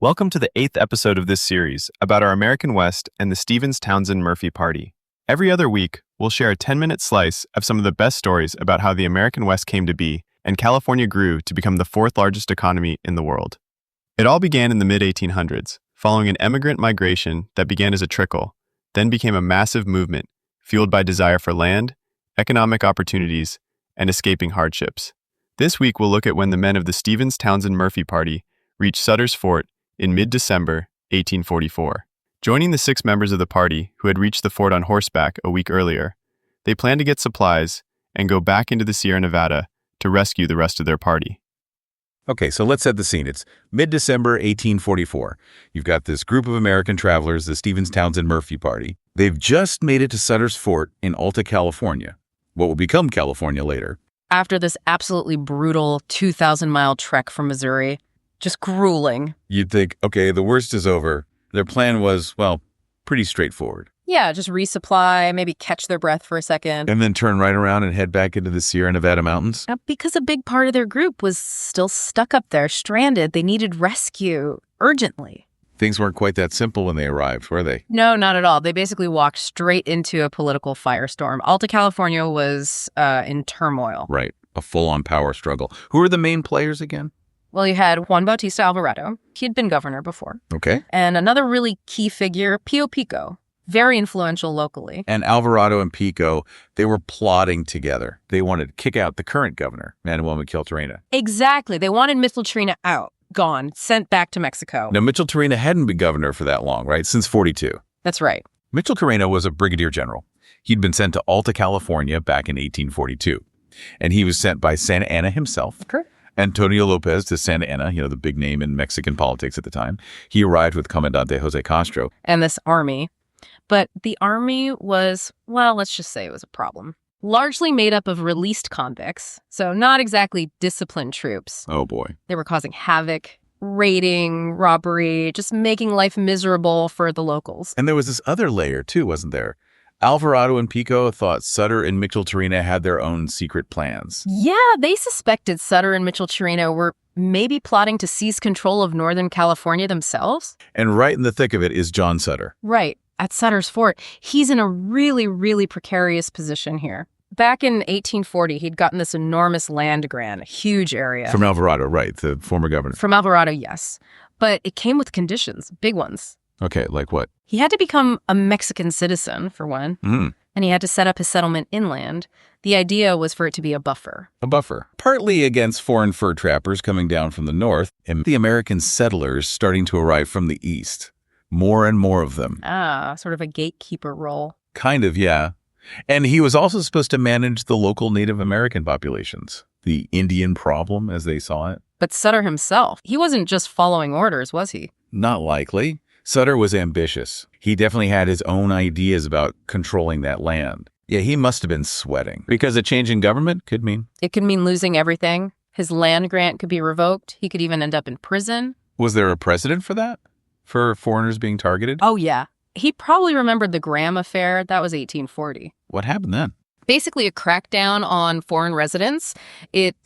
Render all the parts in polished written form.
Welcome to the 8th episode of this series about our American West and the Stephens-Townsend-Murphy Party. Every other week, we'll share a 10-minute slice of some of the best stories about how the American West came to be and California grew to become the fourth largest economy in the world. It all began in the mid-1800s, following an immigrant migration that began as a trickle, then became a massive movement fueled by desire for land, economic opportunities, and escaping hardships. This week, we'll look at when the men of the Stephens-Townsend-Murphy Party reached Sutter's Fort in mid-December 1844. Joining the 6 members of the party who had reached the fort on horseback a week earlier, they planned to get supplies and go back into the Sierra Nevada to rescue the rest of their party. Okay, so let's set the scene. It's mid-December 1844. You've got this group of American travelers, the Stephens-Townsend-Murphy Party. They've just made it to Sutter's Fort in Alta, California, what will become California later. After this absolutely brutal 2,000-mile trek from Missouri, just grueling. You'd think, okay, the worst is over. Their plan was, well, pretty straightforward. Yeah, just resupply, maybe catch their breath for a second. And then turn right around and head back into the Sierra Nevada mountains? Because a big part of their group was still stuck up there, stranded. They needed rescue urgently. Things weren't quite that simple when they arrived, were they? No, not at all. They basically walked straight into a political firestorm. Alta California was in turmoil. Right, a full-on power struggle. Who are the main players again? Well, you had Juan Bautista Alvarado. He'd been governor before. Okay. And another really key figure, Pio Pico, very influential locally. And Alvarado and Pico, they were plotting together. They wanted to kick out the current governor, Manuel Micheltorena. Exactly. They wanted Micheltorena out, gone, sent back to Mexico. Now, Micheltorena hadn't been governor for that long, right? Since 42. That's right. Micheltorena was a brigadier general. He'd been sent to Alta California back in 1842. And he was sent by Santa Anna himself. Correct. Antonio Lopez to Santa Anna, the big name in Mexican politics at the time. He arrived with Comandante Jose Castro. And this army. But the army was, well, let's just say it was a problem. Largely made up of released convicts, so not exactly disciplined troops. Oh, boy. They were causing havoc, raiding, robbery, just making life miserable for the locals. And there was this other layer, too, wasn't there? Alvarado and Pico thought Sutter and Micheltorena had their own secret plans. Yeah, they suspected Sutter and Micheltorena were maybe plotting to seize control of Northern California themselves. And right in the thick of it is John Sutter. Right, at Sutter's Fort. He's in a really, really precarious position here. Back in 1840, he'd gotten this enormous land grant, a huge area. From Alvarado, right, the former governor. From Alvarado, yes. But it came with conditions, big ones. Okay, like what? He had to become a Mexican citizen, for one, and he had to set up his settlement inland. The idea was for it to be a buffer. A buffer. Partly against foreign fur trappers coming down from the north and the American settlers starting to arrive from the east. More and more of them. Sort of a gatekeeper role. Kind of, yeah. And he was also supposed to manage the local Native American populations. The Indian problem, as they saw it. But Sutter himself, he wasn't just following orders, was he? Not likely. Sutter was ambitious. He definitely had his own ideas about controlling that land. Yeah, he must have been sweating. Because a change in government could mean... It could mean losing everything. His land grant could be revoked. He could even end up in prison. Was there a precedent for that? For foreigners being targeted? Oh, yeah. He probably remembered the Graham affair. That was 1840. What happened then? Basically a crackdown on foreign residents. It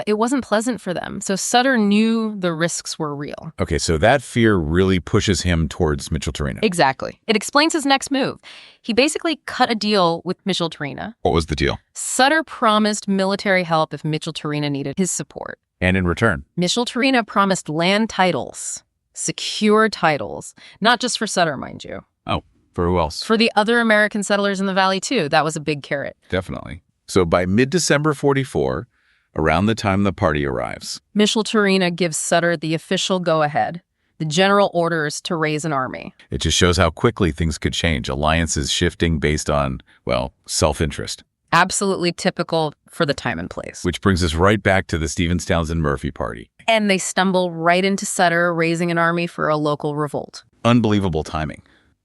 wasn't pleasant for them. So Sutter knew the risks were real. Okay, so that fear really pushes him towards Micheltorena. Exactly. It explains his next move. He basically cut a deal with Micheltorena. What was the deal? Sutter promised military help if Micheltorena needed his support. And in return? Micheltorena promised land titles, secure titles, not just for Sutter, mind you. Oh. For who else? For the other American settlers in the valley, too. That was a big carrot. Definitely. So by mid-December 44, around the time the party arrives, Micheltorena gives Sutter the official go-ahead, the general orders to raise an army. It just shows how quickly things could change. Alliances shifting based on, well, self-interest. Absolutely typical for the time and place. Which brings us right back to the Stephens-Townsend-Murphy Party. And they stumble right into Sutter raising an army for a local revolt. Unbelievable timing.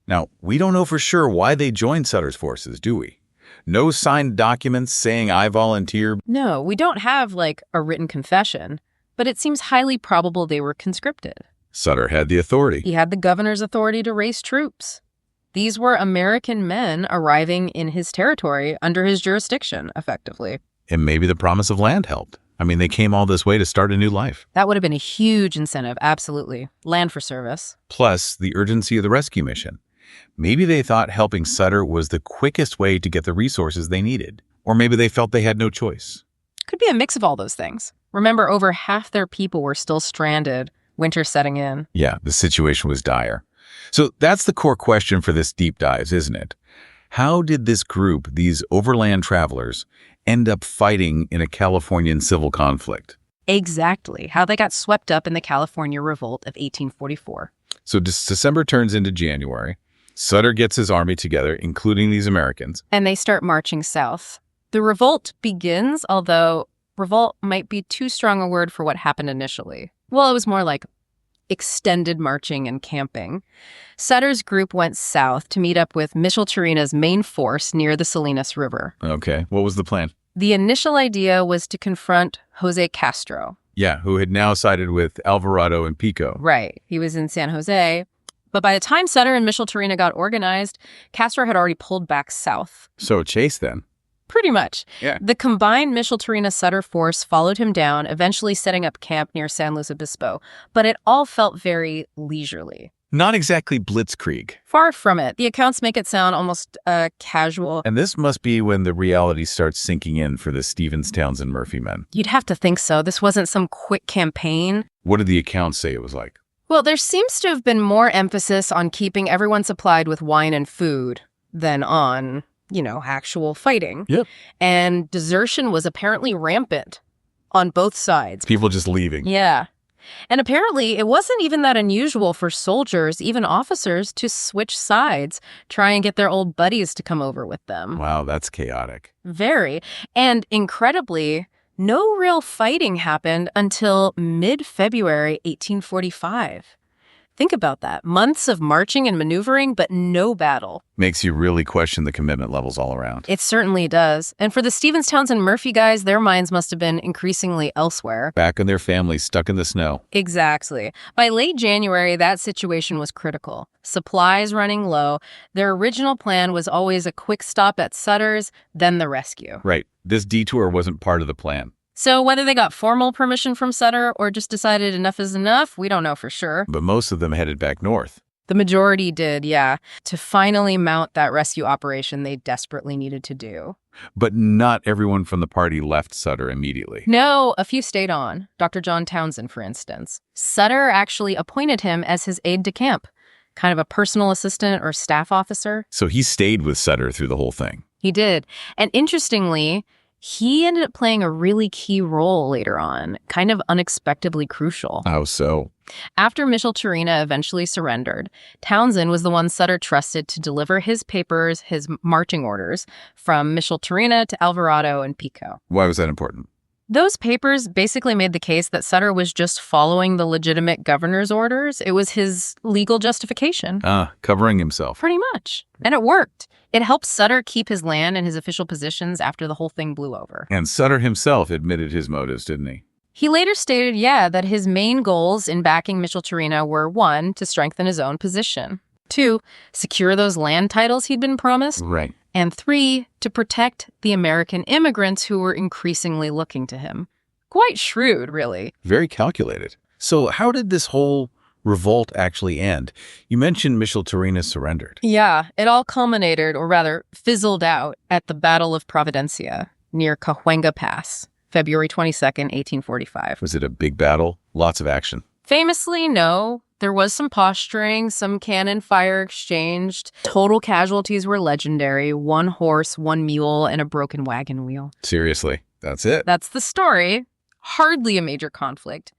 Now, we don't know for sure why they joined Sutter's forces, do we? No signed documents saying I volunteer. No, we don't have, a written confession, but it seems highly probable they were conscripted. Sutter had the authority. He had the governor's authority to raise troops. These were American men arriving in his territory under his jurisdiction, effectively. And maybe the promise of land helped. I mean, they came all this way to start a new life. That would have been a huge incentive, absolutely. Land for service. Plus, the urgency of the rescue mission. Maybe they thought helping Sutter was the quickest way to get the resources they needed. Or maybe they felt they had no choice. Could be a mix of all those things. Remember, over half their people were still stranded, winter setting in. Yeah, the situation was dire. So that's the core question for this deep dive, isn't it? How did this group, these overland travelers, end up fighting in a Californian civil conflict? Exactly. How they got swept up in the California Revolt of 1844. So December turns into January. Sutter gets his army together, including these Americans. And they start marching south. The revolt begins, although revolt might be too strong a word for what happened initially. Well, it was more like extended marching and camping. Sutter's group went south to meet up with Micheltorina's main force near the Salinas River. Okay, what was the plan? The initial idea was to confront Jose Castro. Yeah, who had now sided with Alvarado and Pico. Right. He was in San Jose. But by the time Sutter and Micheltorina got organized, Castro had already pulled back south. So chase then. Pretty much. Yeah. The combined Micheltorina-Sutter force followed him down, eventually setting up camp near San Luis Obispo. But it all felt very leisurely. Not exactly blitzkrieg. Far from it. The accounts make it sound almost casual. And this must be when the reality starts sinking in for the Stephens-Townsend-Murphy men. You'd have to think so. This wasn't some quick campaign. What did the accounts say it was like? Well, there seems to have been more emphasis on keeping everyone supplied with wine and food than on, actual fighting. Yep. And desertion was apparently rampant on both sides. People just leaving. Yeah. And apparently it wasn't even that unusual for soldiers, even officers, to switch sides, try and get their old buddies to come over with them. Wow, that's chaotic. Very. And incredibly, no real fighting happened until mid-February 1845. Think about that. Months of marching and maneuvering, but no battle. Makes you really question the commitment levels all around. It certainly does. And for the Stephens-Townsend-Murphy guys, their minds must have been increasingly elsewhere. Back in their families, stuck in the snow. Exactly. By late January, that situation was critical. Supplies running low. Their original plan was always a quick stop at Sutter's, then the rescue. Right. This detour wasn't part of the plan. So whether they got formal permission from Sutter or just decided enough is enough, we don't know for sure. But most of them headed back north. The majority did, yeah, to finally mount that rescue operation they desperately needed to do. But not everyone from the party left Sutter immediately. No, a few stayed on. Dr. John Townsend, for instance. Sutter actually appointed him as his aide-de-camp, kind of a personal assistant or staff officer. So he stayed with Sutter through the whole thing. He did. And interestingly, he ended up playing a really key role later on, kind of unexpectedly crucial. How so? After Micheltorina eventually surrendered, Townsend was the one Sutter trusted to deliver his papers, his marching orders, from Micheltorina to Alvarado and Pico. Why was that important? Those papers basically made the case that Sutter was just following the legitimate governor's orders. It was his legal justification. Covering himself. Pretty much. And it worked. It helped Sutter keep his land and his official positions after the whole thing blew over. And Sutter himself admitted his motives, didn't he? He later stated, that his main goals in backing Micheltorina were 1, to strengthen his own position, 2, secure those land titles he'd been promised, Right. and 3, to protect the American immigrants who were increasingly looking to him. Quite shrewd, really. Very calculated. So how did this whole revolt actually end? You mentioned Micheltorina surrendered. Yeah, it all culminated, or rather fizzled out, at the Battle of Providencia near Cahuenga Pass, February 22nd, 1845. Was it a big battle? Lots of action. Famously, no. There was some posturing, some cannon fire exchanged. Total casualties were legendary. 1 horse, 1 mule, and a broken wagon wheel. Seriously, that's it? That's the story. Hardly a major conflict.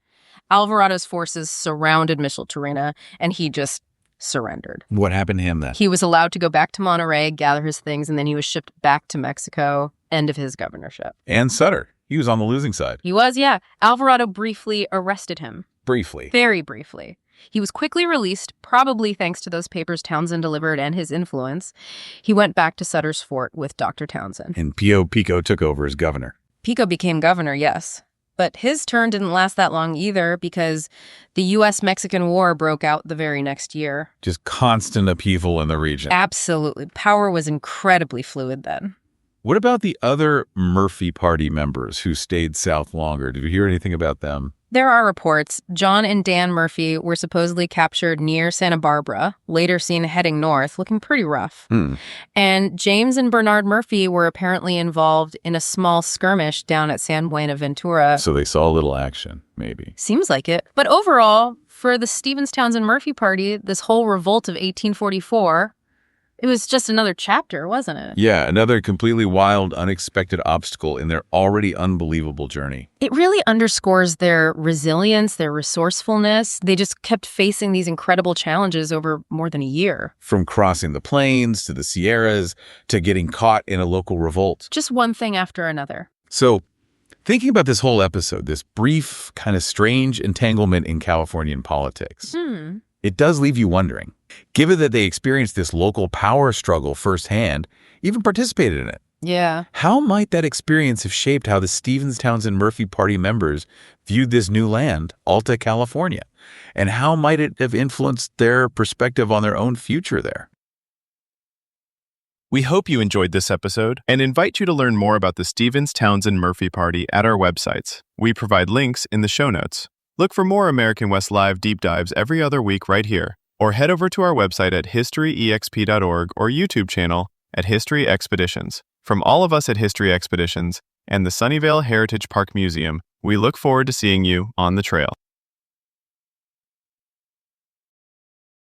Alvarado's forces surrounded Micheltorina, and he just surrendered. What happened to him then? He was allowed to go back to Monterrey, gather his things, and then he was shipped back to Mexico. End of his governorship. And Sutter. He was on the losing side. He was, yeah. Alvarado briefly arrested him. Briefly. Very briefly. He was quickly released, probably thanks to those papers Townsend delivered and his influence. He went back to Sutter's fort with Dr. Townsend. And Pico took over as governor. Pico became governor, yes. But his turn didn't last that long either because the U.S.-Mexican War broke out the very next year. Just constant upheaval in the region. Absolutely. Power was incredibly fluid then. What about the other Murphy Party members who stayed south longer? Did you hear anything about them? There are reports John and Dan Murphy were supposedly captured near Santa Barbara, later seen heading north, looking pretty rough. And James and Bernard Murphy were apparently involved in a small skirmish down at San Buenaventura. So they saw a little action, maybe. Seems like it. But overall, for the Stephens-Townsend-Murphy Party, this whole revolt of 1844, it was just another chapter, wasn't it? Yeah, another completely wild, unexpected obstacle in their already unbelievable journey. It really underscores their resilience, their resourcefulness. They just kept facing these incredible challenges over more than a year. From crossing the plains to the Sierras to getting caught in a local revolt. Just one thing after another. So, thinking about this whole episode, this brief, kind of strange entanglement in Californian politics, it does leave you wondering, given that they experienced this local power struggle firsthand, even participated in it. Yeah. How might that experience have shaped how the Stephens-Townsend-Murphy Party members viewed this new land, Alta California? And how might it have influenced their perspective on their own future there? We hope you enjoyed this episode and invite you to learn more about the Stephens-Townsend-Murphy Party at our websites. We provide links in the show notes. Look for more American West Live deep dives every other week right here, or head over to our website at historyexp.org or YouTube channel at History Expeditions. From all of us at History Expeditions and the Sunnyvale Heritage Park Museum, we look forward to seeing you on the trail.